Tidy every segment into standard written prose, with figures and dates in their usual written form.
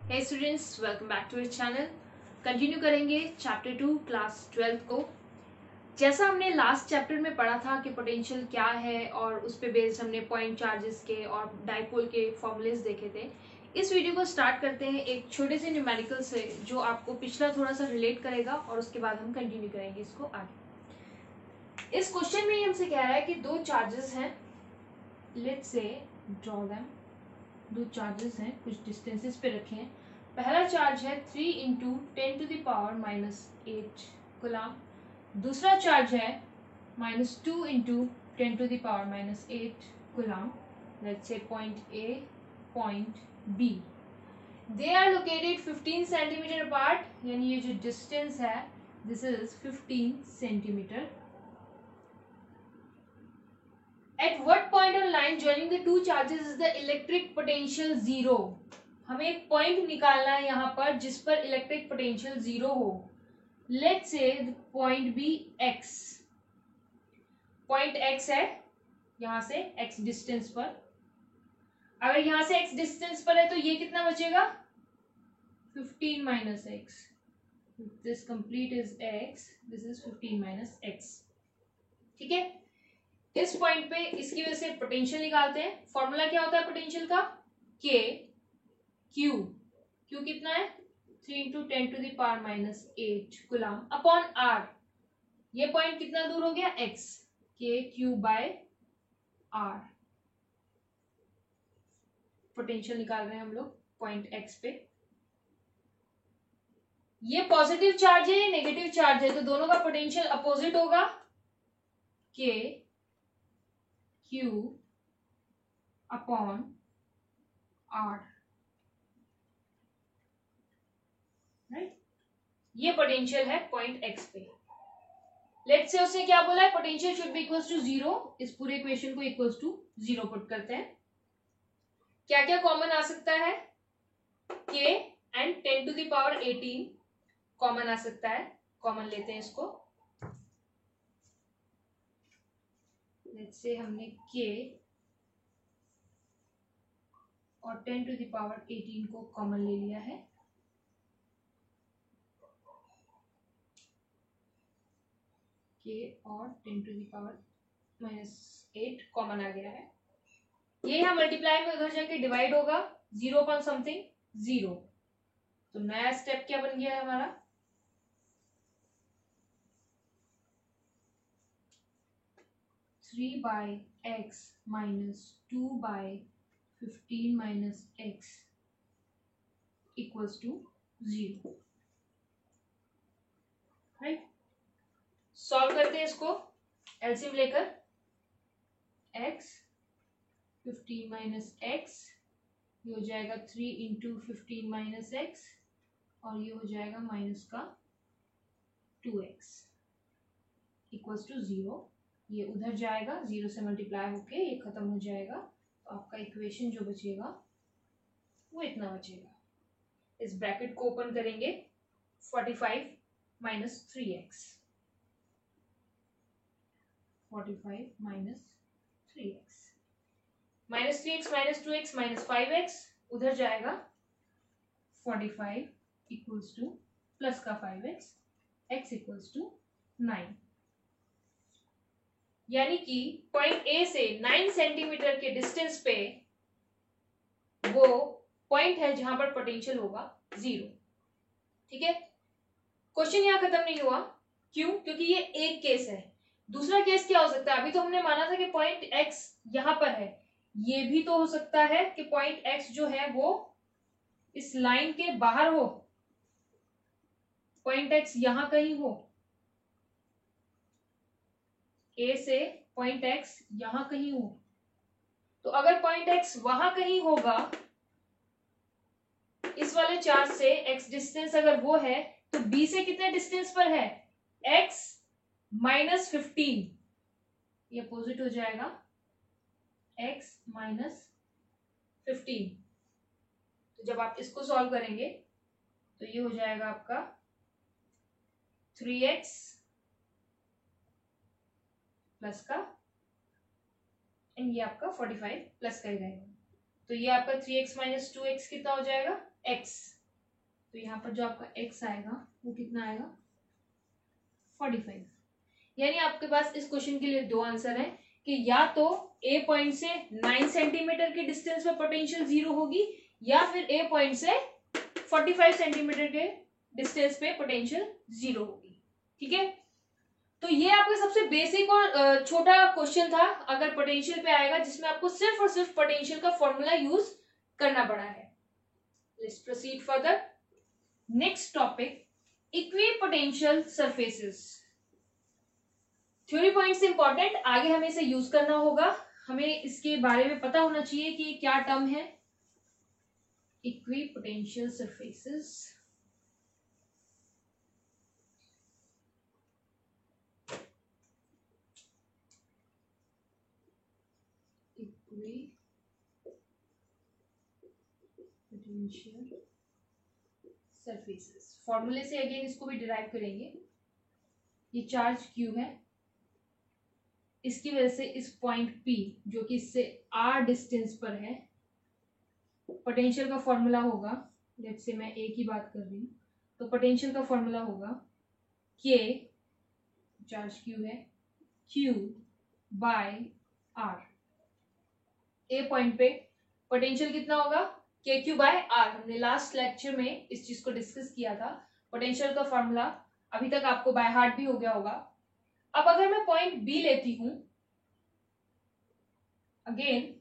Hey students, welcome back to our channel. Continue करेंगे chapter 2 class 12 को। जैसा हमने लास्ट चैप्टर में पढ़ा था कि पोटेंशियल क्या है और उस पे बेस्ड हमने पॉइंट चार्जेस के और डाइपोल के फॉर्मूलेज देखे थे। इस वीडियो को स्टार्ट करते हैं एक छोटे से न्यूमेरिकल से जो आपको पिछला थोड़ा सा रिलेट करेगा और उसके बाद हम कंटिन्यू करेंगे इसको आगे। इस क्वेश्चन में हमसे कह रहा है कि दो चार्जेस हैं, लेट्स से ड्रॉ देम। दो चार्जेस हैं, कुछ डिस्टेंसेस पे रखे हैं। पहला चार्ज है 3 इंटू 10⁻⁸ गुलाम। दूसरा चार्ज है -2 into 10⁻⁸ coulomb. Let's say point A, point B. They are located 15 centimetre apart, यानी ये जो डिस्टेंस है this is 15 centimetre. At what point on line joining the two charges is the electric potential zero? हमें एक point निकालना है यहाँ पर जिस पर इलेक्ट्रिक पोटेंशियल जीरो हो। Let's say point B X. Point X है यहाँ से एक्स डिस्टेंस पर। अगर यहाँ से एक्स डिस्टेंस पर है तो ये कितना बचेगा 15 minus x. This complete is x, this is 15 minus x. ठीक है, इस पॉइंट पे इसकी वजह से पोटेंशियल निकालते हैं। फॉर्मूला क्या होता है पोटेंशियल का? के क्यू। क्यू कितना है 3 इंटू 10⁻⁸ गुलाम अपॉन आर। ये पॉइंट कितना दूर हो गया एक्स, के क्यू बाय आर। पोटेंशियल निकाल रहे हैं हम लोग पॉइंट एक्स पे। ये पॉजिटिव चार्ज है, नेगेटिव चार्ज है, तो दोनों का पोटेंशियल अपोजिट होगा। K Q upon R, right. ये पोटेंशियल है पॉइंट एक्स पे। लेट्स से उसने क्या बोला है, potential should be equals to zero. इस पूरे इक्वेशन को इक्वल्स टू जीरो पुट करते हैं। क्या क्या कॉमन आ सकता है? के एंड 10⁻18 कॉमन आ सकता है। कॉमन लेते हैं इसको। लेट्स से हमने के और 10⁻18 को कॉमन ले लिया है। के और 10⁻⁸ कॉमन आ गया है। ये यहाँ मल्टीप्लाई में उधर जाके डिवाइड होगा, जीरो अपॉन समथिंग जीरो। तो नया स्टेप क्या बन गया है हमारा? Three by X minus 2/15 minus X equals to zero, right. Solve करते हैं इसको एलसीएम लेकर। x 15 माइनस एक्स, ये हो जाएगा 3 इंटू 15 माइनस एक्स, और ये हो जाएगा माइनस का 2x इक्वल्स टू जीरो। ये उधर जाएगा, जीरो से मल्टीप्लाई होके ये खत्म हो जाएगा। तो आपका इक्वेशन जो बचेगा वो इतना बचेगा। इस ब्रैकेट को ओपन करेंगे, 45 minus 3x, 45 minus 3x, minus 3x minus 2x minus 5x, उधर जाएगा 45 इक्वल्स टू प्लस का 5x, x इक्वल्स टू 9। यानी कि पॉइंट ए से 9 सेंटीमीटर के डिस्टेंस पे वो पॉइंट है जहां पर पोटेंशियल होगा जीरो। ठीक है, क्वेश्चन यहां खत्म नहीं हुआ। क्यों? क्योंकि ये एक केस है। दूसरा केस क्या हो सकता है? अभी तो हमने माना था कि पॉइंट एक्स यहां पर है, ये भी तो हो सकता है कि पॉइंट एक्स जो है वो इस लाइन के बाहर हो, पॉइंट एक्स यहां कहीं हो। ए से पॉइंट एक्स यहां कहीं हो। तो अगर पॉइंट एक्स वहां कहीं होगा, इस वाले चार्ज से एक्स डिस्टेंस अगर वो है, तो बी से कितने डिस्टेंस पर है? एक्स माइनस 15, ये अपोजिट हो जाएगा एक्स माइनस 15। तो जब आप इसको सॉल्व करेंगे तो ये हो जाएगा आपका 3x प्लस का, एंड ये आपका 45 प्लस का ही रहेगा। तो ये आपका 3x माइनस 2x कितना हो जाएगा? x, तो यहाँ पर जो आपका x आएगा वो कितना आएगा 45। यानी आपके पास इस क्वेश्चन के लिए दो आंसर है कि या तो ए पॉइंट से 9 सेंटीमीटर के डिस्टेंस पे पोटेंशियल जीरो होगी या फिर ए पॉइंट से 45 सेंटीमीटर के डिस्टेंस पे पोटेंशियल जीरो होगी। ठीक है, तो ये आपका सबसे बेसिक और छोटा क्वेश्चन था अगर पोटेंशियल पे आएगा, जिसमें आपको सिर्फ और सिर्फ पोटेंशियल का फॉर्मूला यूज करना पड़ा है। Let's proceed further. Next topic, equipotential surfaces. Theory points important, आगे हमें इसे यूज करना होगा, हमें इसके बारे में पता होना चाहिए कि क्या टर्म है इक्विपोटेंशियल सरफेसेस। इक्विपोटेंशियल सरफेसेस, फॉर्मूले से अगेन इसको भी डिराइव करेंगे। ये चार्ज Q है, इसकी वजह से इस पॉइंट P जो कि इससे R डिस्टेंस पर है, पोटेंशियल का फॉर्मूला होगा, लेट्स से मैं A की बात कर रही हूँ, तो पोटेंशियल का फॉर्मूला होगा K, चार्ज Q है, Q by R। A point पे पोटेंशियल कितना होगा KQ बाय R। हमने लास्ट लेक्चर में इस चीज को डिस्कस किया था, पोटेंशियल का फॉर्मूला अभी तक आपको बाय हार्ट भी हो गया होगा। अब अगर मैं पॉइंट बी लेती हूं, अगेन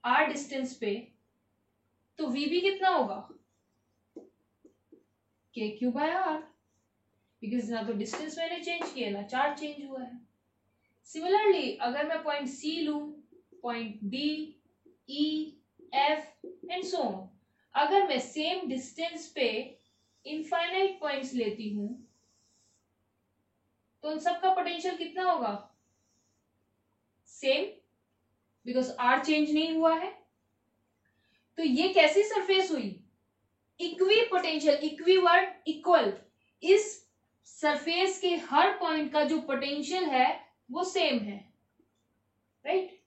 R डिस्टेंस पे, तो VB कितना होगा KQ बाय R, बिकॉज ना तो डिस्टेंस मैंने चेंज किया ना चार्ज चेंज हुआ है। सिमिलरली अगर मैं पॉइंट C लूं, point D, E, F and so on, अगर मैं सेम डिस्टेंस पे इनफाइनाइट पॉइंट्स लेती हूं तो उन सबका पोटेंशियल कितना होगा सेम, बिकॉज R चेंज नहीं हुआ है। तो ये कैसी सरफेस हुई equi potential, equi word equal, इस सरफेस के हर पॉइंट का जो पोटेंशियल है वो सेम है, राइट।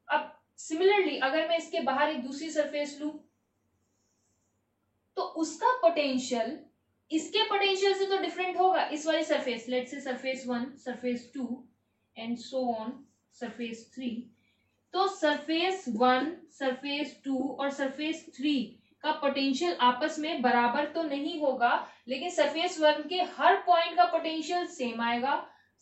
अब सिमिलरली अगर मैं इसके बाहर एक दूसरी सरफेस लूं तो उसका पोटेंशियल इसके पोटेंशियल से तो डिफरेंट होगा। इस वाली surface, let's say surface 1, surface 2 and so on surface 3, तो सरफेस 1, सरफेस 2 और सरफेस 3 का पोटेंशियल आपस में बराबर तो नहीं होगा, लेकिन सरफेस 1 के हर पॉइंट का पोटेंशियल सेम आएगा,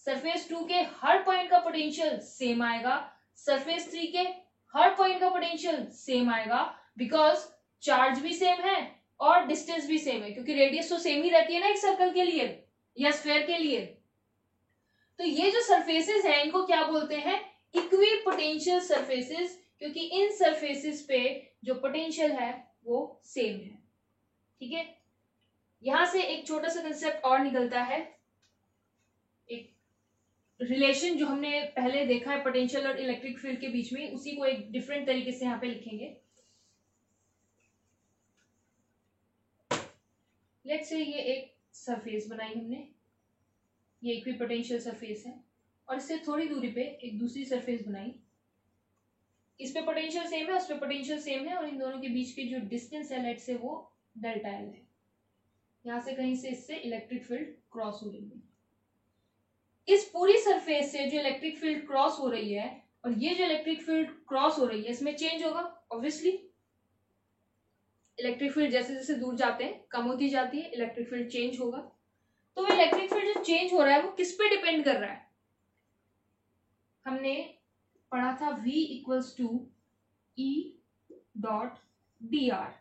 सरफेस 2 के हर पॉइंट का पोटेंशियल सेम आएगा, सरफेस 3 के हर पॉइंट का पोटेंशियल सेम आएगा, बिकॉज चार्ज भी सेम है और डिस्टेंस भी सेम है, क्योंकि रेडियस तो सेम ही रहती है ना एक सर्कल के लिए या स्फेयर के लिए। तो ये जो सरफेसेस हैं इनको क्या बोलते हैं इक्विपोटेंशियल सरफेसेस, क्योंकि इन सरफेसेस पे जो पोटेंशियल है वो सेम है। ठीक है, यहां से एक छोटा सा कंसेप्ट और निकलता है, एक रिलेशन जो हमने पहले देखा है पोटेंशियल और इलेक्ट्रिक फील्ड के बीच में, उसी को एक डिफरेंट तरीके से यहाँ पे लिखेंगे। लेट्स से ये एक सरफेस बनाई हमने, ये इक्विपोटेंशियल सरफेस है, और इससे थोड़ी दूरी पे एक दूसरी सरफेस बनाई, इस पे पोटेंशियल सेम है, उस पे पोटेंशियल सेम है, और इन दोनों के बीच की जो डिस्टेंस है लेट्स से वो डेल्टा एल है। यहां से कहीं से इससे इलेक्ट्रिक फील्ड क्रॉस हो रही है, इस पूरी सरफेस से जो इलेक्ट्रिक फील्ड क्रॉस हो रही है और ये जो इलेक्ट्रिक फील्ड क्रॉस हो रही है इसमें चेंज होगा ऑब्वियसली। इलेक्ट्रिक फील्ड जैसे जैसे दूर जाते हैं कम होती जाती है, इलेक्ट्रिक फील्ड चेंज होगा। तो वो इलेक्ट्रिक फील्ड जो चेंज हो रहा है वो किस पे डिपेंड कर रहा है, हमने पढ़ा था V equals to E dot D R.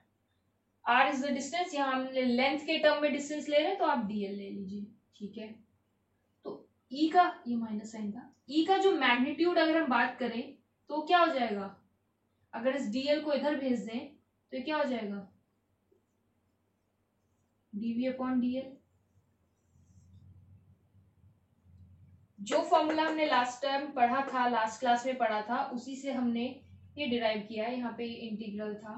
R is the distance, यहाँ हमने लेंथ के टर्म में डिस्टेंस ले रहे हैं तो आप dl ले लीजिए। ठीक है, तो E का, ये माइनस साइन था, E का जो मैग्नीट्यूड अगर हम बात करें तो क्या हो जाएगा, अगर इस dl को इधर भेज दें तो क्या हो जाएगा dv अपॉन dl। जो फॉर्मूला हमने लास्ट टाइम पढ़ा था, लास्ट क्लास में पढ़ा था, उसी से हमने ये डिराइव किया है। यहाँ पे इंटीग्रल था,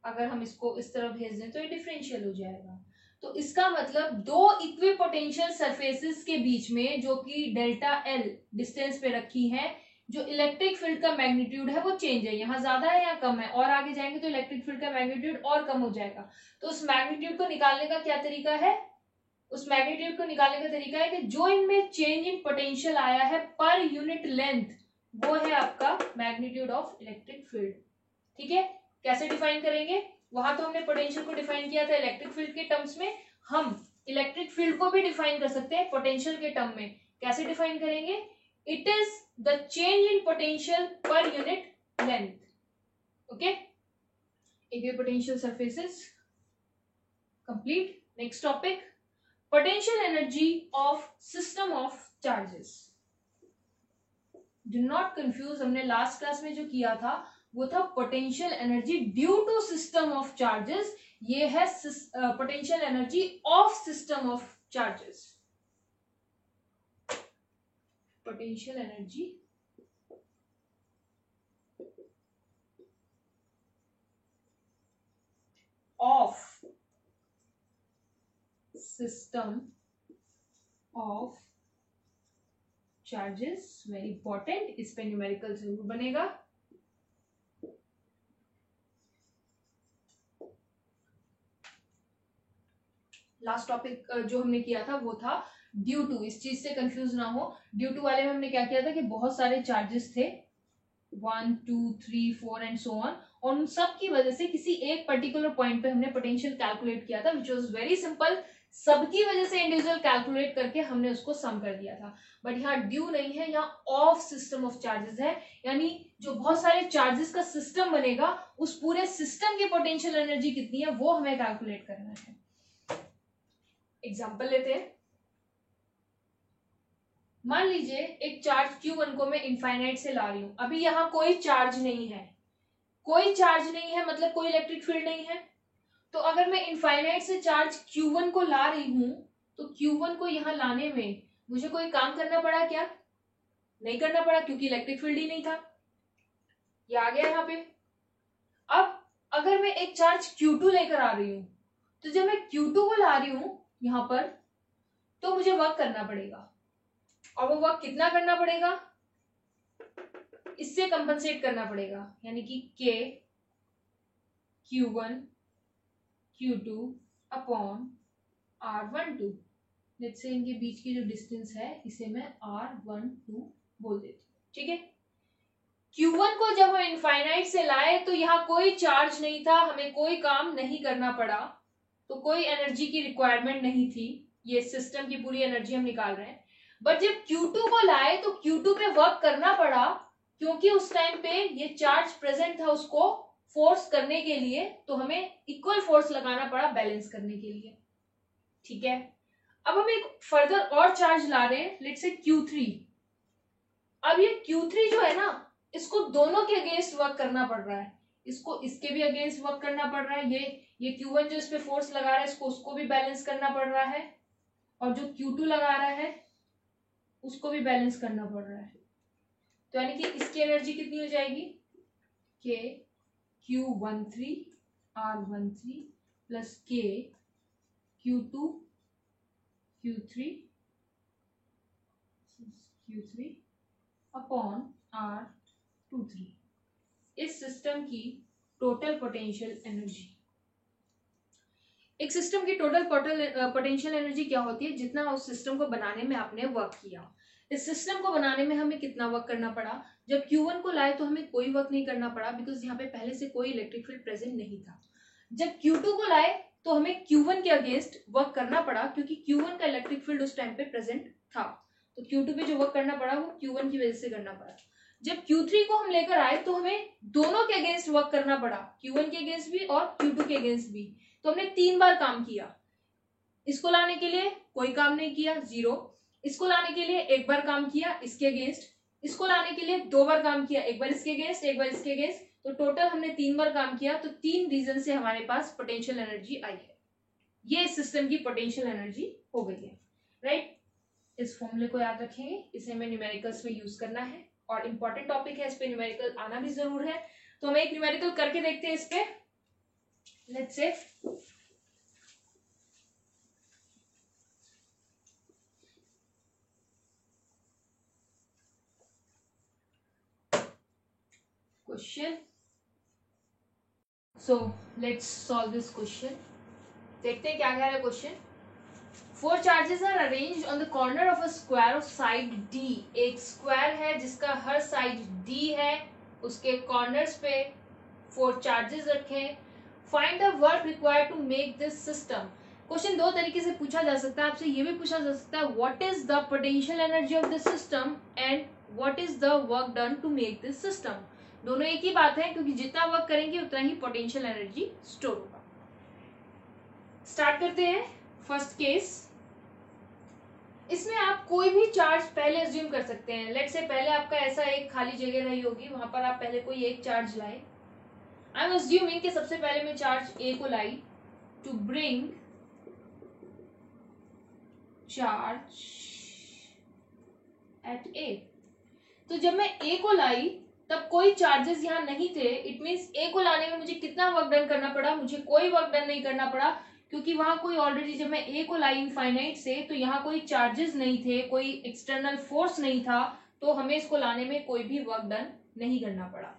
अगर हम इसको इस तरह भेज दें तो ये डिफरेंशियल हो जाएगा। तो इसका मतलब दो इक्विपोटेंशियल सरफेसेस के बीच में जो कि डेल्टा एल डिस्टेंस पे रखी है, जो इलेक्ट्रिक फील्ड का मैग्नीट्यूड है वो चेंज है, यहाँ ज्यादा है या कम है, और आगे जाएंगे तो इलेक्ट्रिक फील्ड का मैग्नीट्यूड और कम हो जाएगा। तो उस मैग्नीट्यूड को निकालने का क्या तरीका है, उस मैग्नीट्यूड को निकालने का तरीका है कि जो इनमें चेंज इन पोटेंशियल आया है पर यूनिट लेंथ, वो है आपका मैग्नीट्यूड ऑफ इलेक्ट्रिक फील्ड। ठीक है, कैसे डिफाइन करेंगे, वहां तो हमने पोटेंशियल को डिफाइन किया था इलेक्ट्रिक फील्ड के टर्म्स में, हम इलेक्ट्रिक फील्ड को भी डिफाइन कर सकते हैं पोटेंशियल के टर्म में। कैसे डिफाइन करेंगे, it is the change in potential per unit length. Okay, equipotential surfaces complete. Next topic, potential energy of system of charges. Do not confuse, हमने लास्ट क्लास में जो किया था वो था potential energy due to system of charges, ये है potential energy of system of charges. Potential energy of system of charges, very important, इस पे न्यूमेरिकल जरूर बनेगा। लास्ट टॉपिक जो हमने किया था वो था ड्यू टू, इस चीज से कंफ्यूज ना हो, ड्यू टू वाले में हमने क्या किया था कि बहुत सारे चार्जेस थे 1 2 3 4 एंड सो ऑन, और उन सब की वजह से किसी एक पर्टिकुलर पॉइंट पे हमने पोटेंशियल कैलकुलेट किया था विच वाज वेरी सिंपल, सबकी वजह से इंडिविजुअल कैलकुलेट करके हमने उसको सम कर दिया था। बट यहाँ ड्यू नहीं है, यहाँ ऑफ सिस्टम ऑफ चार्जेस है, यानी जो बहुत सारे चार्जेस का सिस्टम बनेगा उस पूरे सिस्टम की पोटेंशियल एनर्जी कितनी है वो हमें कैलकुलेट करना है। एग्जाम्पल लेते हैं, मान लीजिए एक चार्ज Q1 को मैं इनफाइनाइट से ला रही हूं, अभी यहाँ कोई चार्ज नहीं है, कोई चार्ज नहीं है मतलब कोई इलेक्ट्रिक फील्ड नहीं है, तो अगर मैं इनफाइनाइट से चार्ज Q1 को ला रही हूं तो Q1 को यहाँ लाने में मुझे कोई काम करना पड़ा क्या, नहीं करना पड़ा क्योंकि इलेक्ट्रिक फील्ड ही नहीं था, ये आ गया यहाँ पे। अब अगर मैं एक चार्ज Q2 लेकर आ रही हूं तो जब मैं Q2 को ला रही हूं यहाँ पर तो मुझे वर्क करना पड़ेगा, और वो वर्क कितना करना पड़ेगा, इससे कंपनसेट करना पड़ेगा, यानी कि K Q1 Q2 upon R12, let's say इनके बीच की जो डिस्टेंस है इसे मैं R12 बोल देती हूँ। ठीक है, Q1 को जब हम इनफाइनाइट से लाए तो यहाँ कोई चार्ज नहीं था, हमें कोई काम नहीं करना पड़ा, तो कोई एनर्जी की रिक्वायरमेंट नहीं थी, ये सिस्टम की पूरी एनर्जी हम निकाल रहे हैं। बट जब Q2 को लाए तो Q2 पे वर्क करना पड़ा, क्योंकि उस टाइम पे ये चार्ज प्रेजेंट था उसको फोर्स करने के लिए, तो हमें इक्वल फोर्स लगाना पड़ा बैलेंस करने के लिए। ठीक है, अब हम एक फर्दर और चार्ज ला रहे हैं, लेट्स से Q3। अब ये Q3 जो है ना, इसको दोनों के अगेंस्ट वर्क करना पड़ रहा है, इसको इसके भी अगेंस्ट वर्क करना पड़ रहा है, ये Q1 जो इस पे फोर्स लगा रहा है इसको उसको भी बैलेंस करना पड़ रहा है, और जो Q2 लगा रहा है उसको भी बैलेंस करना पड़ रहा है, तो यानी कि इसकी एनर्जी कितनी हो जाएगी, K Q13 R13 plus K Q2 Q3 upon R23, इस सिस्टम की टोटल पोटेंशियल एनर्जी। एक सिस्टम की टोटल पोटेंशियल एनर्जी क्या होती है, जितना उस सिस्टम को बनाने में आपने वर्क किया। इस सिस्टम को बनाने में हमें कितना वर्क करना पड़ा, जब Q1 को लाए तो हमें कोई वर्क नहीं करना पड़ा बिकॉज यहाँ पे पहले से कोई इलेक्ट्रिक फील्ड प्रेजेंट नहीं था। जब Q2 को लाए तो हमें Q1 के अगेंस्ट वर्क करना पड़ा, क्योंकि Q1 का इलेक्ट्रिक फील्ड उस टाइम पे प्रेजेंट था, तो Q2 पे जो वर्क करना पड़ा वो Q1 की वजह से करना पड़ा। जब Q3 को हम लेकर आए तो हमें दोनों के अगेंस्ट वर्क करना पड़ा, Q1 के अगेंस्ट भी और Q2 के अगेंस्ट भी, तो हमने 3 बार काम किया। इसको लाने के लिए कोई काम नहीं किया, 0। इसको लाने के लिए एक बार काम किया इसके अगेंस्ट, इसको लाने के लिए 2 बार काम किया, एक बार इसके अगेंस्ट एक बार इसके अगेंस्ट, तो टोटल हमने 3 बार काम किया, तो 3 रीजन से हमारे पास पोटेंशियल एनर्जी आई है। ये सिस्टम की पोटेंशियल एनर्जी हो गई है, राइट। इस फॉर्मूले को याद रखेंगे, इसे हमें न्यूमेरिकल्स में यूज करना है, और इंपॉर्टेंट टॉपिक है, इस पे न्यूमेरिकल आना भी जरूर है। तो हम एक न्यूमेरिकल करके देखते हैं इस पे। Let's say question. So let's solve this question. देखते हैं क्या कह रहा है question. 4 charges are arranged on the corner of a square of side D. एक स्क्वायर है जिसका हर साइड डी है, उसके कॉर्नर्स पे 4 चार्जेस रखे। Find the work required to make this system. Question दो तरीके से पूछा जा सकता है। आपसे ये भी पूछा जा सकता है what is the potential energy of this system and what is the work done to make this system. दोनों एक ही बात है, क्योंकि जितना वर्क करेंगे उतना ही पोटेंशियल एनर्जी स्टोर होगा। स्टार्ट करते हैं फर्स्ट केस। इसमें आप कोई भी चार्ज पहले अज्यूम कर सकते हैं। लेट्स से पहले आपका ऐसा एक खाली जगह रही होगी, वहां पर आप पहले कोई एक चार्ज लाए। आई एम अज्यूमिंग कि सबसे पहले मैं चार्ज ए को लाई to bring charge at A. तो जब मैं ए को लाई तब कोई चार्जेस यहां नहीं थे। इट मींस ए को लाने में मुझे कितना वर्क डन करना पड़ा? मुझे कोई वर्क डन नहीं करना पड़ा, क्योंकि वहां कोई ऑलरेडी, जब मैं ए को लाई इनफाइनाइट से, तो यहाँ कोई चार्जेस नहीं थे, कोई एक्सटर्नल फोर्स नहीं था, तो हमें इसको लाने में कोई भी वर्क डन नहीं करना पड़ा।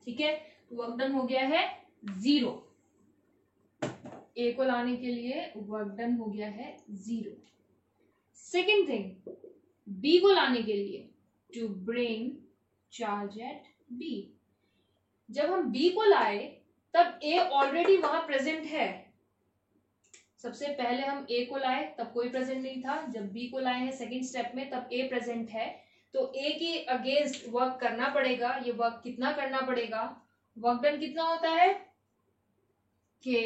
ठीक है, तो वर्क डन हो गया है 0। ए को लाने के लिए वर्क डन हो गया है 0। सेकेंड थिंग, बी को लाने के लिए to bring charge at B. जब हम बी को लाए तब ए ऑलरेडी वहां प्रेजेंट है। सबसे पहले हम ए को लाए तब कोई प्रेजेंट नहीं था, जब बी को लाए हैं सेकंड स्टेप में तब ए प्रेजेंट है। तो ए के अगेंस्ट वर्क करना पड़ेगा। ये वर्क कितना करना पड़ेगा? वर्क डन कितना होता है? के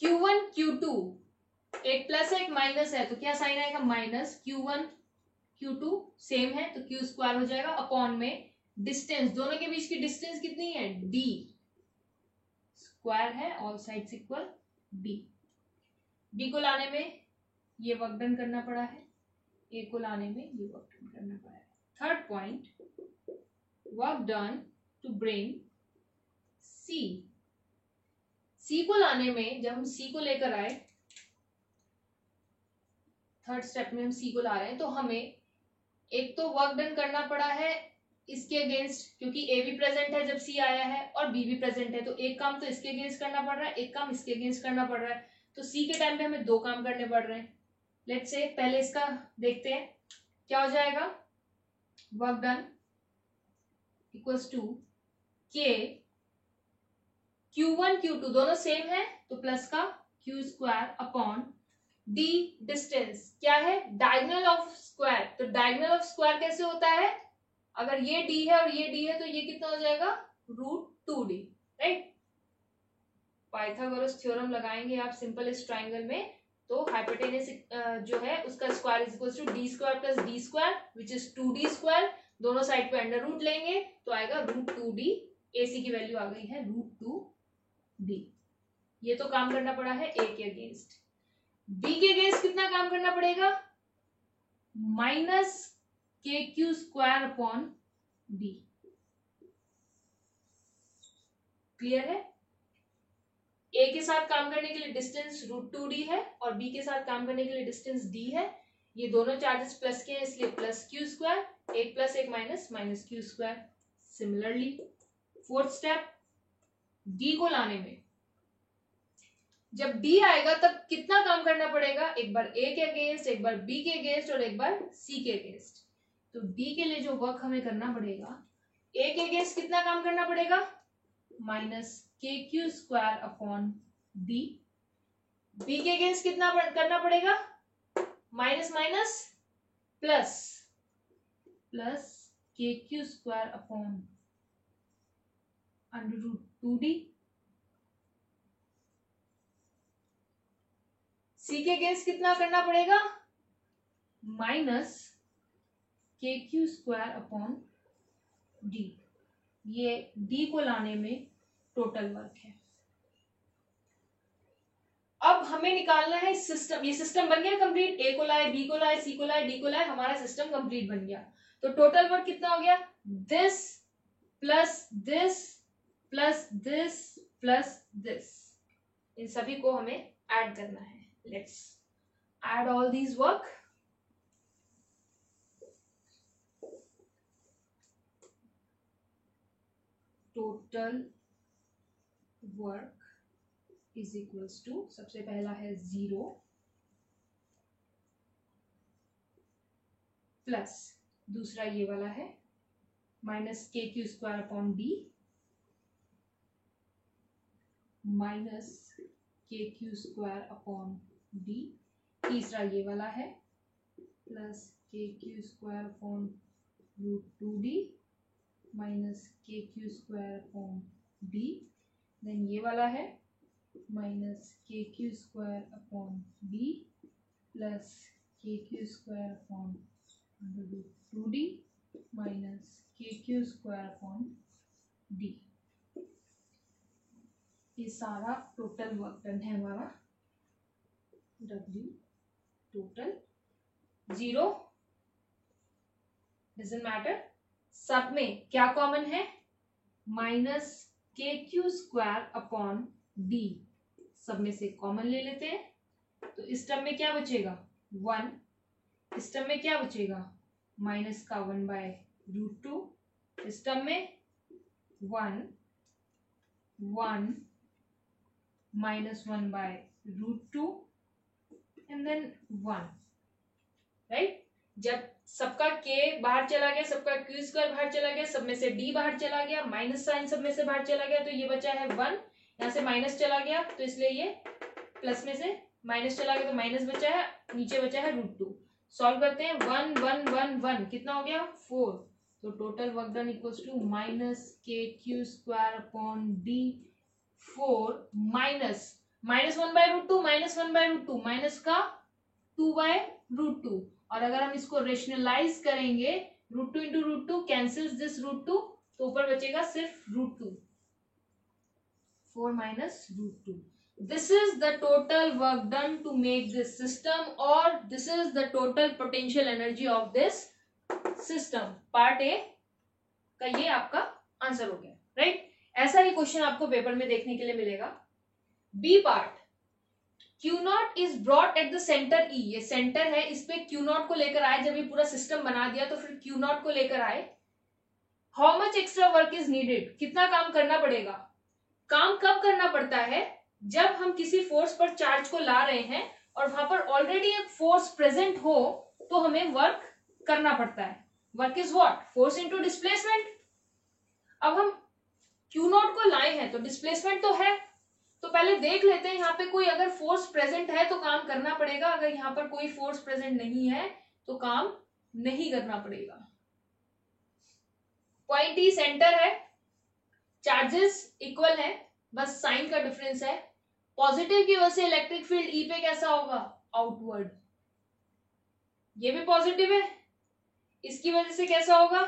Q1 Q2, एक प्लस है एक माइनस है, तो क्या साइन आएगा? माइनस। Q1 Q2 सेम है तो Q स्क्वायर हो जाएगा, अपॉन में डिस्टेंस, दोनों के बीच की डिस्टेंस कितनी है? D स्क्वायर है, all sides equal B। B को लाने में ये वर्क डन करना पड़ा है, A को लाने में ये वर्क डन करना पड़ा है। Third point, work done to bring C। C को लाने में, जब हम C को लेकर आए, थर्ड स्टेप में हम C को ला रहे हैं, तो हमें एक तो वर्क डन करना पड़ा है इसके अगेंस्ट, क्योंकि A भी प्रेजेंट है जब C आया है और B भी प्रेजेंट है, तो एक काम तो इसके अगेंस्ट करना पड़ रहा है, एक काम इसके अगेंस्ट करना पड़ रहा है। तो C के टाइम पे हमें 2 काम करने पड़ रहे हैं। लेट्स से पहले इसका देखते हैं क्या हो जाएगा। Work done equals to K Q1 Q2 दोनों सेम है तो प्लस का Q square upon D distance. क्या है? Diagonal of square. तो डायगोनल ऑफ स्क्वायर कैसे होता है? अगर ये D है और ये D है तो ये कितना हो जाएगा? √2D, right. पाइथागोरस थ्योरम लगाएंगे आप सिंपल इस ट्राइंगल में, तो हाइपोटेनस जो है उसका square is equal to D square plus D square which is 2D square. दोनों साइड पे अंडर रूट लेंगे तो आएगा √2D। AC की वैल्यू आ गई है √2D। ये तो काम करना पड़ा है A के अगेंस्ट। B के अगेंस्ट कितना काम करना पड़ेगा? Minus KQ square upon D। Clear है? A के साथ काम करने के लिए डिस्टेंस √2D है और B के साथ काम करने के लिए डिस्टेंस D है। ये दोनों चार्जेस प्लस के हैं इसलिए प्लस Q स्क्वायर, एक प्लस एक minus minus Q square. Similarly fourth step, D को लाने में जब D आएगा तब कितना काम करना पड़ेगा? एक बार A के अगेंस्ट, एक बार B के अगेंस्ट और एक बार C के अगेंस्ट। तो D के लिए जो वर्क हमें करना पड़ेगा, A के अगेंस्ट कितना काम करना पड़ेगा? Minus KQ square upon D। B के अगेंस्ट कितना करना पड़ेगा? Minus minus plus, plus KQ square upon √2D। C के अगेंस्ट कितना करना पड़ेगा? Minus KQ square upon D। ये D को लाने में टोटल वर्क है। अब हमें निकालना है सिस्टम। ये सिस्टम बन गया कंप्लीट। A को लाए, B को लाए, C को लाए, D को लाए, हमारा सिस्टम कंप्लीट बन गया। तो टोटल वर्क कितना हो गया? This plus this plus this plus this, इन सभी को हमें ऐड करना है। Let's add all these work. Total work is equals to, सबसे पहला है 0 प्लस दूसरा ये वाला है minus K Q square upon D minus K Q square upon D, तीसरा ये वाला है plus K Q square upon √2d minus K Q square upon D, then ये वाला है minus K Q square upon D plus K Q square upon √2d minus K Q square upon D. ये सारा total work done है हमारा, W total 0 doesn't matter, सब में क्या कॉमन है minus K Q square upon D, सब में से कॉमन ले लेते हैं, तो इस टर्म में क्या बचेगा 1, इस टर्म में क्या बचेगा माइनस का 1/√2, इस टर्म में 1 1 minus 1/√2 and then 1, राइट। जब सबका k बाहर चला गया, सबका q स्क्वायर बाहर चला गया, सब में से d बाहर चला गया, माइनस साइन सब में से बाहर चला गया, तो ये बचा है 1, यहाँ से माइनस चला गया तो इसलिए ये प्लस में से माइनस चला गया तो माइनस बचा है, नीचे बचा है √2। सॉल्व करते हैं 1 1 1 1 कितना हो गया 4, तो total work done equals to minus K Q square upon D 4 minus 1/√2 minus 1/√2 minus का 2/√2, और अगर हम इसको रेशनलाइज करेंगे √2 इंटू √2 कैंसिल्स दिस √2, तो ऊपर बचेगा सिर्फ √2, 4 minus √2। This is the total work done to make this system, और this is the total potential energy of this system. Part A का ये आपका आंसर हो गया, राइट। ऐसा ही क्वेश्चन आपको पेपर में देखने के लिए मिलेगा। B part, Q0 is brought at the centre E, ये सेंटर है, इस पे Q0 को लेकर आए, जब ये पूरा सिस्टम बना दिया तो फिर Q0 को लेकर आए। How much extra work is needed, कितना काम करना पड़ेगा। काम कब करना पड़ता है जब हम किसी फोर्स पर चार्ज को ला रहे हैं और वहां पर ऑलरेडी एक फोर्स प्रेजेंट हो, तो हमें वर्क करना पड़ता है। Work is what, force into displacement. अब हम Q0 को लाए हैं तो डिस्प्लेसमेंट तो है, तो पहले देख लेते हैं यहाँ पे कोई अगर फोर्स प्रेजेंट है तो काम करना पड़ेगा, अगर यहाँ पर कोई फोर्स प्रेजेंट नहीं है तो काम नहीं करना पड़ेगा। पॉइंट ई सेंटर है, चार्जेस इक्वल है, बस साइन का डिफरेंस है। पॉजिटिव की वजह से इलेक्ट्रिक फील्ड ई पे कैसा होगा आउटवर्ड, ये भी पॉजिटिव है, इसकी वजह से कैसा होगा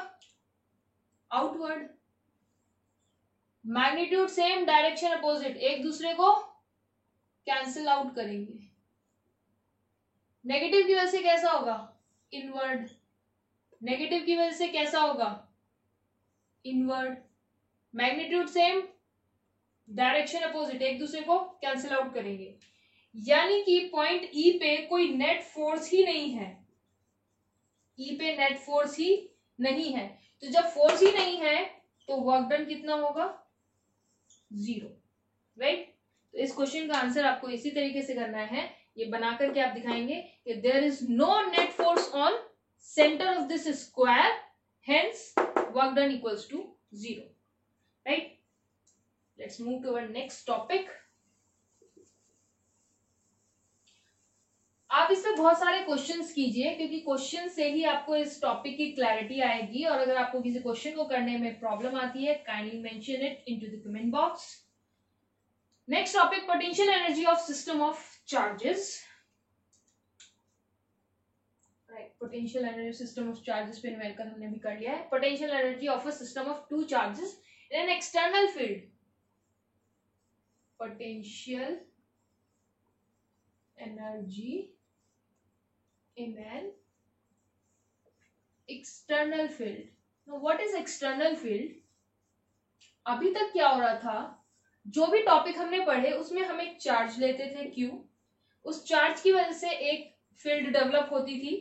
outward. Magnitude same, direction opposite, एक दूसरे को कैंसिल आउट करेंगे। नेगेटिव की वजह से कैसा होगा इनवर्ड, नेगेटिव की वजह से कैसा होगा inward. Magnitude same, direction opposite, एक दूसरे को कैंसिल आउट करेंगे। यानी कि पॉइंट ई पे कोई नेट फोर्स ही नहीं है, ई पे नेट फोर्स ही नहीं है, तो जब फोर्स ही नहीं है तो वर्क डन कितना होगा 0, राइट। तो इस क्वेश्चन का आंसर आपको इसी तरीके से करना है, ये बना करके आप दिखाएंगे कि there is no net force on centre of this square, hence work done equals to 0, right. Let's move to our next topic. आप इसमें बहुत सारे क्वेश्चंस कीजिए, क्योंकि क्वेश्चन से ही आपको इस टॉपिक की क्लैरिटी आएगी, और अगर आपको किसी क्वेश्चन को करने में प्रॉब्लम आती है, kindly mention it into the comment box. Next topic, potential energy of system of charges, right. Potential energy system of charges पे न्यूमेरिकल हमने भी कर लिया है। Potential energy of a system of two charges in an external field, potential energy in an external field. Now what is external field? अभी तक क्या हो रहा था, जो भी टॉपिक हमने पढ़े उसमें हम एक चार्ज लेते थे Q, उस चार्ज की वजह से एक फील्ड डेवलप होती थी,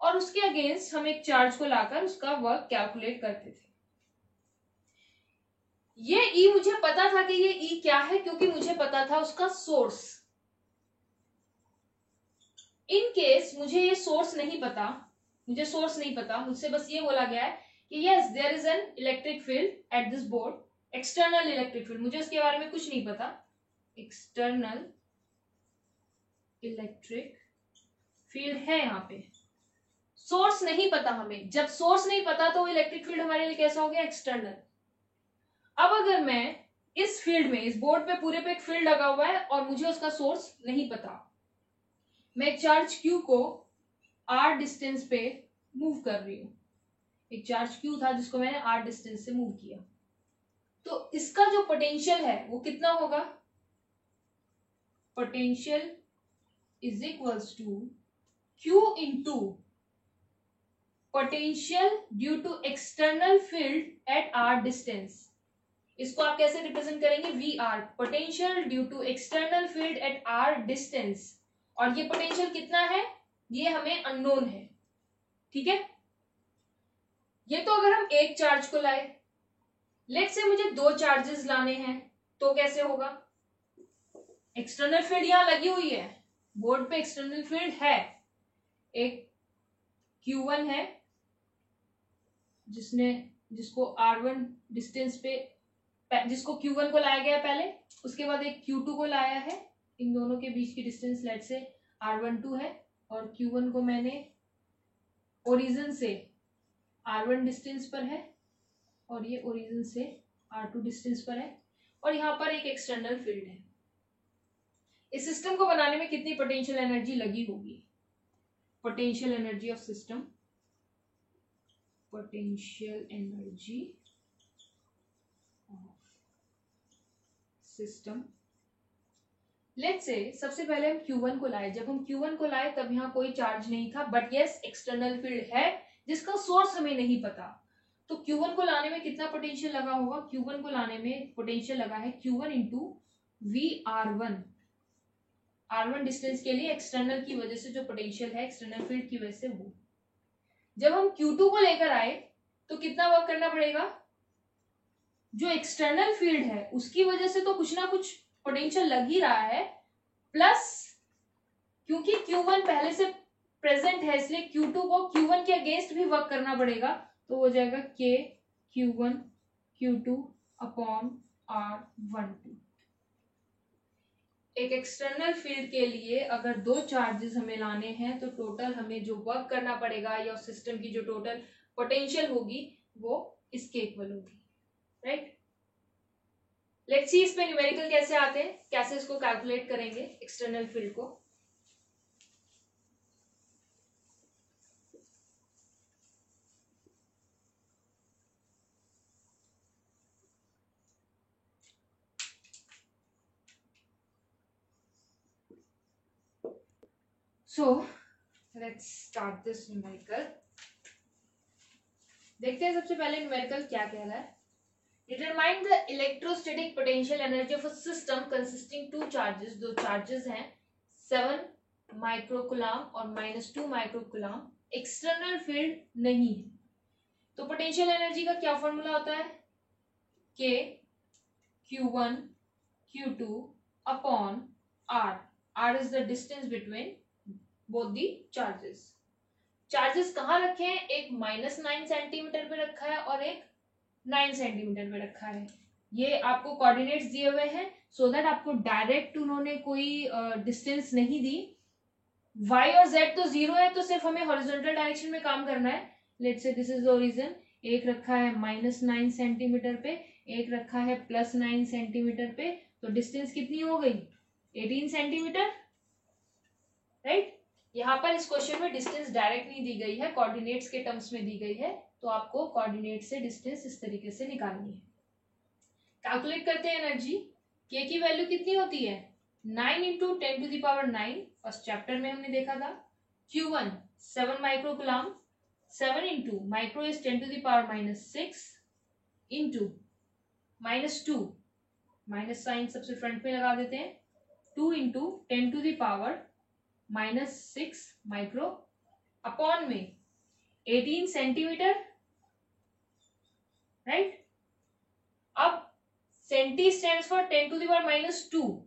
और उसके अगेंस्ट हम एक चार्ज को लाकर उसका वर्क कैलकुलेट करते थे। ये ई मुझे पता था कि ये ई क्या है, क्योंकि मुझे पता था उसका सोर्स। इन केस मुझे ये सोर्स नहीं पता, मुझसे बस ये बोला गया है कि yes there is an electric field at this board, external electric field, मुझे इसके बारे में कुछ नहीं पता। एक्सटर्नल इलेक्ट्रिक फील्ड है यहाँ पे, सोर्स नहीं पता हमें। जब सोर्स नहीं पता तो इलेक्ट्रिक फील्ड हमारे लिए कैसा हो गया, एक्सटर्नल। अब अगर मैं इस फील्ड में, इस बोर्ड पे पूरे पे एक फील्ड लगा हुआ है और मुझे उसका सोर्स नहीं पता, मैं चार्ज क्यू को आर डिस्टेंस पे मूव कर रही हूं। एक चार्ज क्यू था जिसको मैंने आर डिस्टेंस से मूव किया, तो इसका जो पोटेंशियल है वो कितना होगा, potential is equals to Q into potential due to external field at R distance. इसको आप कैसे रिप्रेजेंट करेंगे, V R, potential due to external field at R distance. और ये पोटेंशियल कितना है, ये हमें अननोन है, ठीक है। ये तो अगर हम एक चार्ज को लाए, लेट्स से मुझे दो चार्जेस लाने हैं, तो कैसे होगा, एक्सटर्नल फील्ड यहां लगी हुई है, बोर्ड पे एक्सटर्नल फील्ड है, एक Q1 है जिसको R1 डिस्टेंस पे, जिसको Q1 को लाया गया पहले, उसके बाद एक Q2 को लाया है, इन दोनों के बीच की डिस्टेंस लेट से R12 है, और Q1 को मैंने ओरिजिन से R1 डिस्टेंस पर है और ये ओरिजिन से R2 डिस्टेंस पर है, और यहाँ पर एक एक्सटर्नल फील्ड है। इस सिस्टम को बनाने में कितनी पोटेंशियल एनर्जी लगी होगी, potential energy of system, potential energy of system. Let's say सबसे पहले हम Q1 को लाए, जब हम Q1 को लाए तब यहाँ कोई चार्ज नहीं था, बट यस एक्सटर्नल फील्ड है जिसका सोर्स हमें नहीं पता। तो Q1 को लाने में कितना पोटेंशियल लगा होगा, Q1 को लाने में पोटेंशियल लगा है Q1 into VR1, R1 distance के लिए एक्सटर्नल की वजह से जो पोटेंशियल है, एक्सटर्नल फील्ड की वजह से वो। जब हम Q2 को लेकर आए तो कितना वर्क करना पड़ेगा, जो एक्सटर्नल फील्ड है उसकी वजह से तो कुछ ना कुछ पोटेंशियल लग ही रहा है, प्लस क्योंकि Q1 पहले से प्रेजेंट है इसलिए Q2 को Q1 के अगेंस्ट भी वर्क करना पड़ेगा, तो हो जाएगा K Q1 Q2 upon R12। एक एक्सटर्नल फील्ड के लिए अगर दो चार्जेस हमें लाने हैं तो टोटल हमें जो वर्क करना पड़ेगा या सिस्टम की जो टोटल पोटेंशियल होगी वो इसके इक्वल होगी, राइट। लेट्स सी इस पे न्यूमेरिकल कैसे आते हैं, कैसे इसको कैलकुलेट करेंगे एक्सटर्नल फील्ड को। So let's start this numerical। देखते हैं सबसे पहले न्यूमेरिकल क्या कह रहा है। Determine the electrostatic potential energy of a system consisting two charges, दो चार्जेस हैं 7 माइक्रोकुलाम और -2 माइक्रोकुलाम, एक्सटर्नल फील्ड नहीं है, तो पोटेंशियल एनर्जी का क्या फॉर्मूला होता है, K Q1 Q2 upon R, R is the distance between both the charges. Charges कहाँ रखे हैं, एक -9 सेंटीमीटर पे रखा है और एक 9 सेंटीमीटर पे रखा है। ये आपको कोऑर्डिनेट्स दिए हुए हैं सो दैट आपको डायरेक्ट उन्होंने कोई डिस्टेंस नहीं दी। y और z तो 0 है, तो सिर्फ हमें हॉरिजॉन्टल डायरेक्शन में काम करना है। Let's say this is the origin, एक रखा है -9 सेंटीमीटर पे, एक रखा है +9 सेंटीमीटर पे, तो डिस्टेंस कितनी हो गई, 18 सेंटीमीटर, राइट। यहाँ पर इस क्वेश्चन में डिस्टेंस डायरेक्ट नहीं दी गई है, कोऑर्डिनेट्स के टर्म्स में दी गई है, तो आपको कोऑर्डिनेट से डिस्टेंस इस तरीके से निकालनी है। कैलकुलेट करते हैं एनर्जी। के की वैल्यू कितनी होती है, 9 इंटू 10⁹9, फर्स्ट चैप्टर में हमने देखा था। Q1 7 microcoulomb, 7 into micro is 10⁻⁻6 into -2, minus sign सबसे फ्रंट में लगा देते हैं, 2 इंटू 10⁻⁻6 माइक्रो अपॉन में 18 सेंटीमीटर, राइट। अब centi stands for 10⁻²।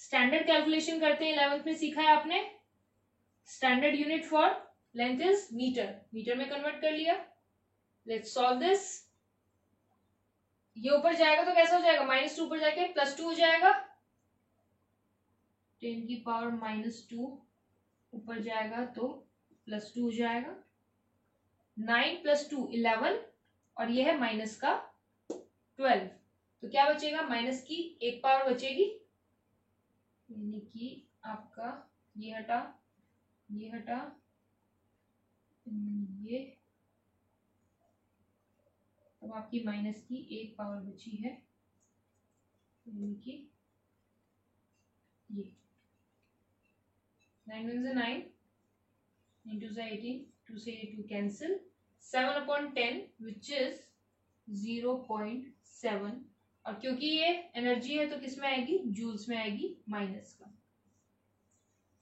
Standard calculation करते हैं, 11th में सीखा है आपने। Standard unit for length is metre, metre में कन्वर्ट कर लिया। Let's solve this. ये ऊपर जाएगा तो कैसा हो जाएगा, -2 ऊपर जाके +2 हो जाएगा, 10⁻², ऊपर जाएगा तो +2 हो जाएगा। 9 + 2 11, और ये है माइनस का 12, तो क्या बचेगा, माइनस की एक पावर बचेगी, यानी कि आपका ये हटा, ये हटा, ये, अब आपकी माइनस की एक पावर बची है, यानी कि ये 9 × 9, 9 × 18, 2 से 2 कैंसिल, 7/10 विच इज 0.7, और क्योंकि ये एनर्जी है तो किस में आएगी, जूल्स में आएगी, माइनस का।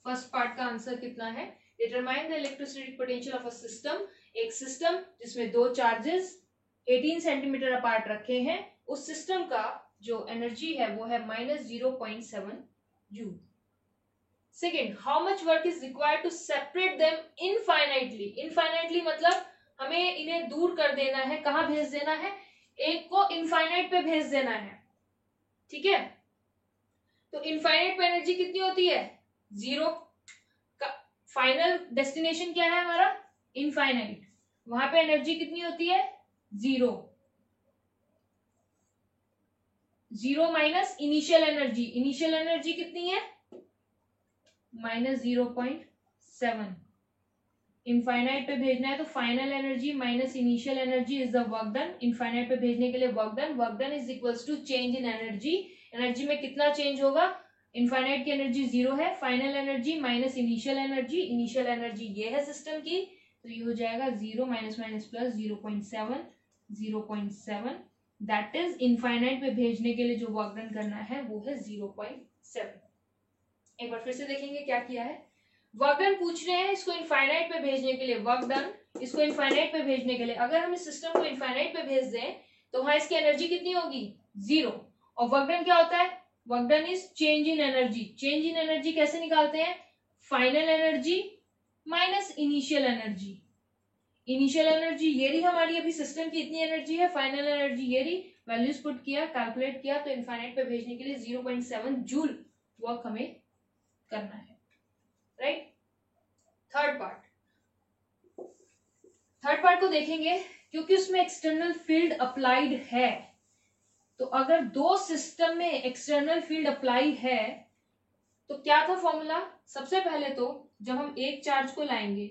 फर्स्ट पार्ट का आंसर कितना है, determine the electrostatic potential of a system. एक सिस्टम जिसमें दो चार्जेस 18 सेंटीमीटर अपार्ट रखे हैं, उस सिस्टम का जो एनर्जी है वो है -0.7 joule. Second, how much work is required to separate them infinitely. Infinitely मतलब हमें इन्हें दूर कर देना है, कहां भेज देना है, एक को इनफाइनाइट पे भेज देना है, ठीक है। तो इनफाइनाइट पे एनर्जी कितनी होती है, 0 का। फाइनल डेस्टिनेशन क्या है हमारा, इनफाइनाइट, वहां पे एनर्जी कितनी होती है, 0। 0 minus initial energy, initial energy कितनी है, -0.7। इनफाइनाइट पे भेजना है तो final energy minus initial energy is the work done. Infinite पे भेजने के लिए work done, work done is equals to change in energy. Energy में कितना चेंज होगा, इनफाइनाइट की एनर्जी 0 है, final energy minus initial energy, initial energy ये है सिस्टम की, तो ये हो जाएगा 0 minus minus plus 0.7, 0.7, that is infinite पे भेजने के लिए जो वर्क डन करना है वो है 0.7। एक बार फिर से देखेंगे क्या किया है। वर्क डन पूछ रहे हैं, इसको इनफाइनाइट पे भेजने के लिए वर्क डन, इसको इनफाइनाइट पे भेजने के लिए, अगर हम इस सिस्टम को इनफाइनाइट पे भेज दें तो वहां इसकी एनर्जी कितनी होगी, 0। और वर्क डन क्या होता है, work done is change in energy. Change in energy कैसे निकालते हैं, final energy minus initial energy. Initial energy ये रही हमारी, अभी सिस्टम की इतनी एनर्जी है, फाइनल एनर्जी ये रही, वैल्यूज पुट किया, कैलकुलेट किया, तो इनफाइनाइट पे भेजने के लिए 0.7 जूल वर्क हमें करना है, राइट। थर्ड पार्ट को देखेंगे, क्योंकि उसमें एक्सटर्नल फील्ड अप्लाइड है, तो अगर दो सिस्टम में एक्सटर्नल फील्ड अप्लाई है तो क्या था फॉर्मूला, सबसे पहले तो जब हम एक चार्ज को लाएंगे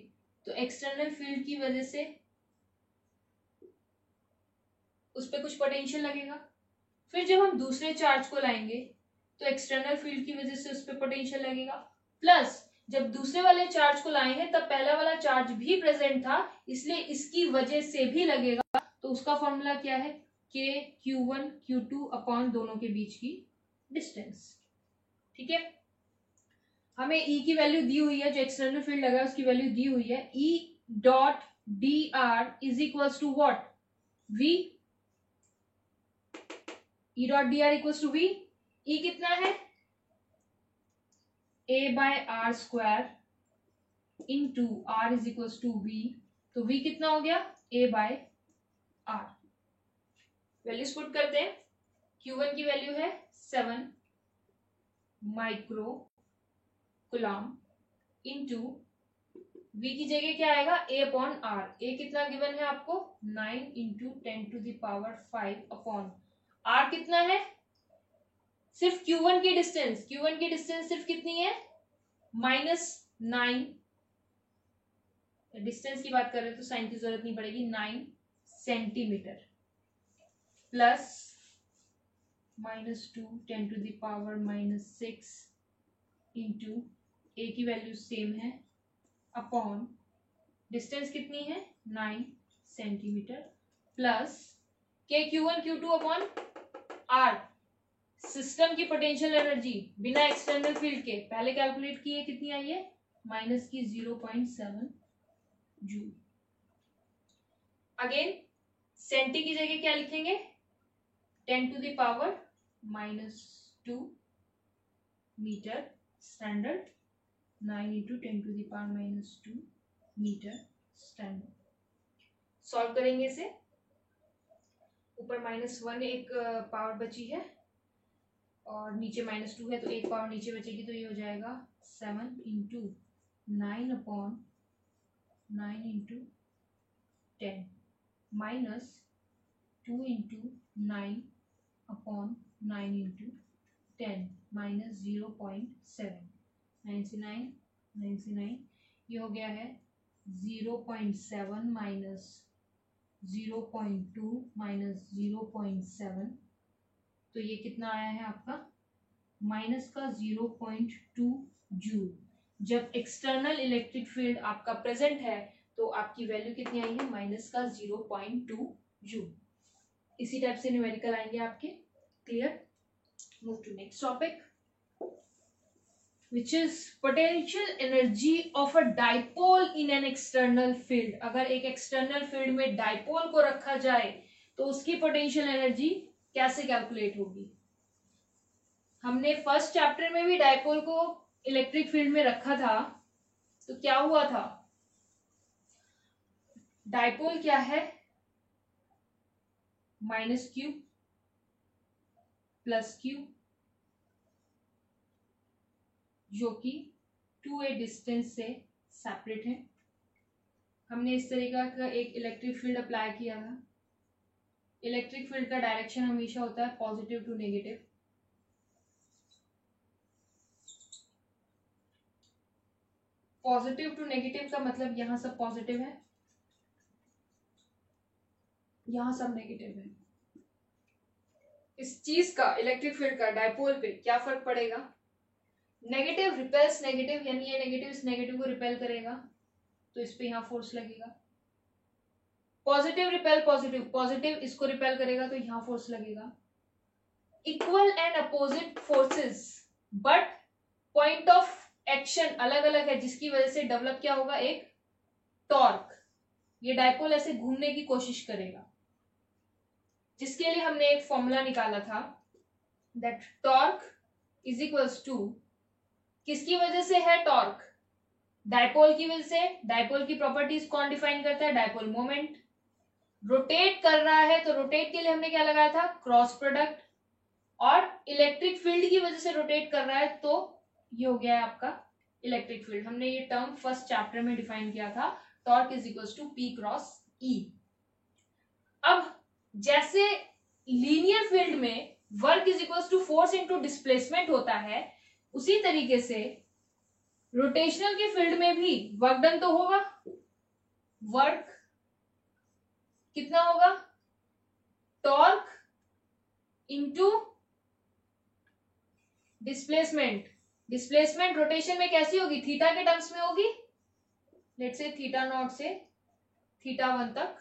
तो एक्सटर्नल फील्ड की वजह से उस पर कुछ पोटेंशियल लगेगा, फिर जब हम दूसरे चार्ज को लाएंगे तो एक्सटर्नल फील्ड की वजह से उस पर पोटेंशियल लगेगा, प्लस जब दूसरे वाले चार्ज को लाएंगे तब पहला वाला चार्ज भी प्रेजेंट था, इसलिए इसकी वजह से भी लगेगा, तो उसका फॉर्मूला क्या है, k q1 q2 अपॉन दोनों के बीच की डिस्टेंस, ठीक है। हमें E की वैल्यू दी हुई है, जो एक्सटर्नल फील्ड लगा है उसकी वैल्यू दी हुई है, E dot dr is equals to what, v, E dot dr equals to v। E कितना है, a/r² into r is equals to v, तो v कितना हो गया, a/r। वैल्यूज पुट करते हैं, q1 की वैल्यू है 7 माइक्रो कूलम इंटू v की जगह क्या आएगा, a/r। a कितना गिवन है आपको, 9 × 10⁵ अपॉन r कितना है, सिर्फ q1 की डिस्टेंस, q1 की डिस्टेंस सिर्फ कितनी है, -9, डिस्टेंस की बात कर रहे हैं तो साइन की जरूरत नहीं पड़ेगी, 9 सेंटीमीटर, प्लस -2 10⁻⁻6 इंटू a की वैल्यू सेम है, अपॉन डिस्टेंस कितनी है, 9 centimetre, plus k q1 q2 upon r, system की पोटेंशियल एनर्जी बिना एक्सटर्नल फील्ड के पहले कैलकुलेट किए, कितनी आई है, -0.7 जूल। अगेन सेंटी की जगह क्या लिखेंगे, 10⁻⁻2 metre standard, 9 × 10⁻⁻2 metre standard. Solve करेंगे इसे, ऊपर -1 एक पावर बची है और नीचे -2 है, तो एक पावर नीचे बचेगी, तो ये हो जाएगा 7 × 9/9 × 10 माइनस 2 × 9/9 × 10 माइनस 0.7, 9 से 9, 9 से 9, ये हो गया है 0.7 माइनस 0.2 माइनस 0.7, तो ये कितना आया है आपका माइनस का 0.2 जूल। जब एक्सटर्नल इलेक्ट्रिक फील्ड आपका प्रेजेंट है तो आपकी वैल्यू कितनी आई है माइनस का 0.2 जूल। इसी टाइप से न्यूमेरिकल आएंगे आपके। Clear? Move to next topic, which is potential energy of a dipole in an external field। अगर एक एक्सटर्नल फील्ड में डाइपोल को रखा जाए तो उसकी पोटेंशियल एनर्जी कैसे कैलकुलेट होगी। हमने फर्स्ट चैप्टर में भी डाइपोल को इलेक्ट्रिक फील्ड में रखा था, तो क्या हुआ था, डाइपोल क्या है -q + q, जो कि 2a डिस्टेंस से सेपरेट है। हमने इस तरीका का एक इलेक्ट्रिक फील्ड अप्लाई किया था। इलेक्ट्रिक फील्ड का डायरेक्शन हमेशा होता है positive to negative. Positive to negative का मतलब यहाँ सब पॉजिटिव है, यहाँ सब नेगेटिव है। इस चीज का, इलेक्ट्रिक फील्ड का डाइपोल पे क्या फर्क पड़ेगा, नेगेटिव रिपेल्स नेगेटिव, यानी ये नेगेटिव इस नेगेटिव को रिपेल करेगा, तो इस पे यहाँ फोर्स लगेगा। पॉजिटिव रिपेल पॉजिटिव, पॉजिटिव इसको रिपेल करेगा, तो यहाँ फोर्स लगेगा। Equal and opposite forces, but point of action अलग अलग है, जिसकी वजह से डेवलप क्या होगा, एक टॉर्क। ये डाइपोल ऐसे घूमने की कोशिश करेगा, जिसके लिए हमने एक फॉर्मूला निकाला था, that torque is equals to, किसकी वजह से है टॉर्क, डाइपोल की वजह से। डाइपोल की प्रॉपर्टीज कौन डिफाइन करता है, डाइपोल मोमेंट। रोटेट कर रहा है, तो रोटेट के लिए हमने क्या लगाया था, क्रॉस प्रोडक्ट। और इलेक्ट्रिक फील्ड की वजह से रोटेट कर रहा है, तो ये हो गया है आपका इलेक्ट्रिक फील्ड। हमने ये टर्म फर्स्ट चैप्टर में डिफाइन किया था, torque is equals to P cross E। अब जैसे लीनियर फील्ड में work is equals to force into displacement होता है, उसी तरीके से रोटेशनल के फील्ड में भी वर्क डन तो होगा। वर्क कितना होगा, torque into displacement. Displacement rotation में कैसी होगी, थीटा के टर्म्स में होगी। लेट्स से θ0 से θ1 तक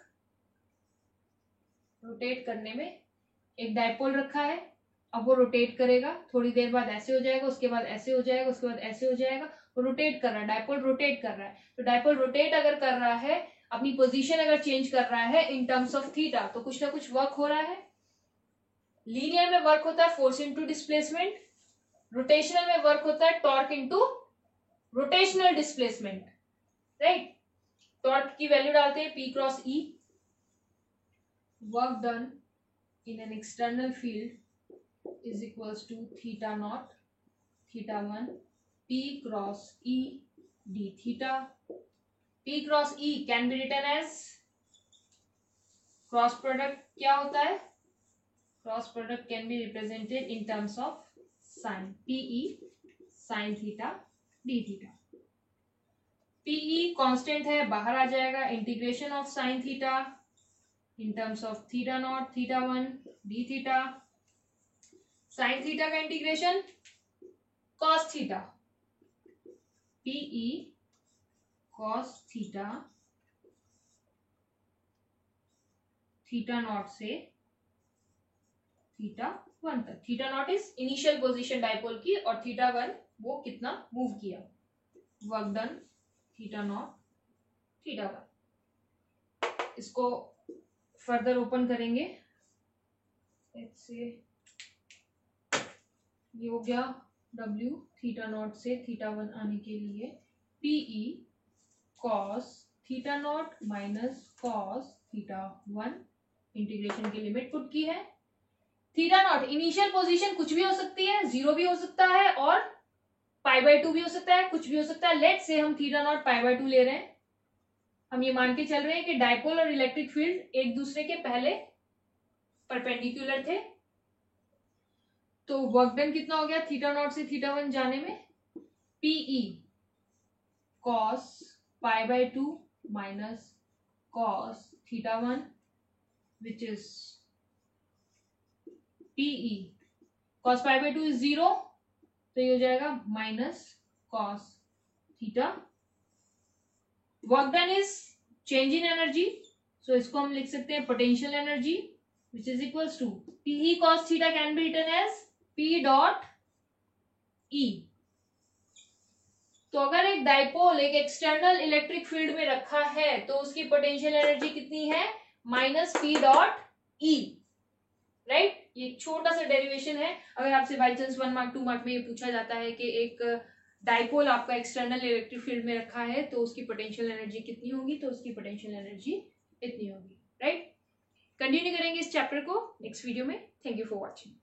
रोटेट करने में एक डाइपोल रखा है। अब वो रोटेट करेगा, थोड़ी देर बाद ऐसे हो जाएगा, उसके बाद ऐसे हो जाएगा, उसके बाद ऐसे हो जाएगा। वो रोटेट कर रहा है, डाइपोल रोटेट कर रहा है। तो डाइपोल रोटेट अगर कर रहा है, अपनी पोजीशन अगर चेंज कर रहा है इन टर्म्स ऑफ थीटा, तो कुछ ना कुछ वर्क हो रहा है। लीनियर में वर्क होता है फोर्स इनटू डिस्प्लेसमेंट, रोटेशनल में वर्क होता है torque into rotational displacement, right. Torque की वैल्यू डालते हैं P cross E, work done in an external field is equals to θ0 θ1 P cross E d theta। P cross E can be written as cross product। क्या होता है, cross product can be represented in terms of sin, PE sin theta d theta। PE constant है, बाहर आ जाएगा, integration of sin theta in terms of θ0 θ1 d theta। sin theta का integration cos theta, PE cos theta θ0 से θ1 तक। θ0 is initial position dipole की, और θ1 वो कितना मूव किया, वर्क डन θ0 θ1। इसको फर्दर ओपन करेंगे। लेट्स से ये हो गया W थीटा नॉट से थीटा 1 आने के लिए PE cos theta naught minus cos theta 1, integration की लिमिट पुट की है। थीटा नॉट इनिशियल पोजीशन कुछ भी हो सकती है, 0 भी हो सकता है और π/2 भी हो सकता है, कुछ भी हो सकता है। लेट से हम थीटा नॉट π/2 ले रहे हैं। हम ये मान के चल रहे हैं कि डाइपोल और इलेक्ट्रिक फील्ड एक दूसरे के पहले परपेंडिकुलर थे, तो वर्क डन कितना हो गया थीटा नॉट से थीटा 1 जाने में, PE cos π/2 minus cos theta 1 which is PE cos π/2 is 0, तो ये हो जाएगा minus cos theta. Work done is change in energy, so इसको हम लिख सकते हैं potential energy which is equals to PE cos theta can be written as P dot E। तो अगर एक डाइपोल एक एक्सटर्नल इलेक्ट्रिक फील्ड में रखा है तो उसकी पोटेंशियल एनर्जी कितनी है, minus P dot E, right. ये छोटा सा डेरिवेशन है। अगर आपसे बाई चांस 1 मार्क 2 मार्क में ये पूछा जाता है कि एक डाइपोल आपका एक्सटर्नल इलेक्ट्रिक फील्ड में रखा है तो उसकी पोटेंशियल एनर्जी कितनी होगी, तो उसकी पोटेंशियल एनर्जी इतनी होगी, राइट। कंटिन्यू करेंगे इस चैप्टर को नेक्स्ट वीडियो में। Thank you for watching.